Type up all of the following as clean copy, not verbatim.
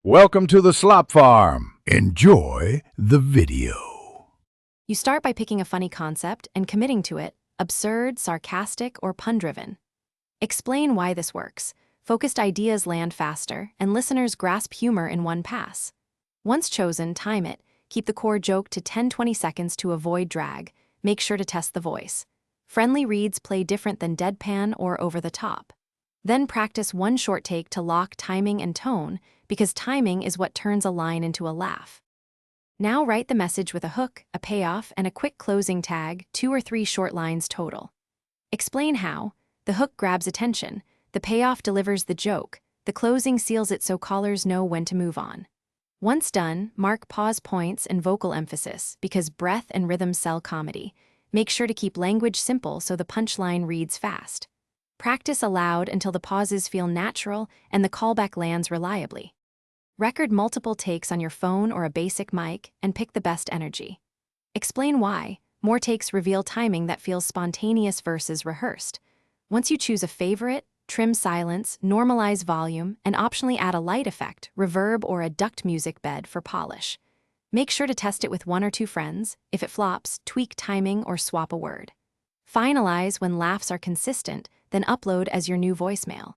Welcome to the Slop Farm. Enjoy the video. You start by picking a funny concept and committing to it, absurd, sarcastic, or pun-driven. Explain why this works. Focused ideas land faster, and listeners grasp humor in one pass. Once chosen, time it. Keep the core joke to 10-20 seconds to avoid drag. Make sure to test the voice. Friendly reads play different than deadpan or over the top. Then practice one short take to lock timing and tone, because timing is what turns a line into a laugh. Now write the message with a hook, a payoff, and a quick closing tag, 2 or 3 short lines total. Explain how. The hook grabs attention, the payoff delivers the joke, the closing seals it so callers know when to move on. Once done, mark pause points and vocal emphasis, because breath and rhythm sell comedy. Make sure to keep language simple so the punchline reads fast. Practice aloud until the pauses feel natural and the callback lands reliably. Record multiple takes on your phone or a basic mic and pick the best energy. Explain why. More takes reveal timing that feels spontaneous versus rehearsed. Once you choose a favorite, trim silence, normalize volume, and optionally add a light effect, reverb, or a duct music bed for polish. Make sure to test it with 1 or 2 friends. If it flops, tweak timing or swap a word. Finalize when laughs are consistent, then upload as your new voicemail.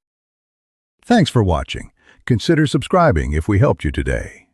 Thanks for watching. Consider subscribing if we helped you today.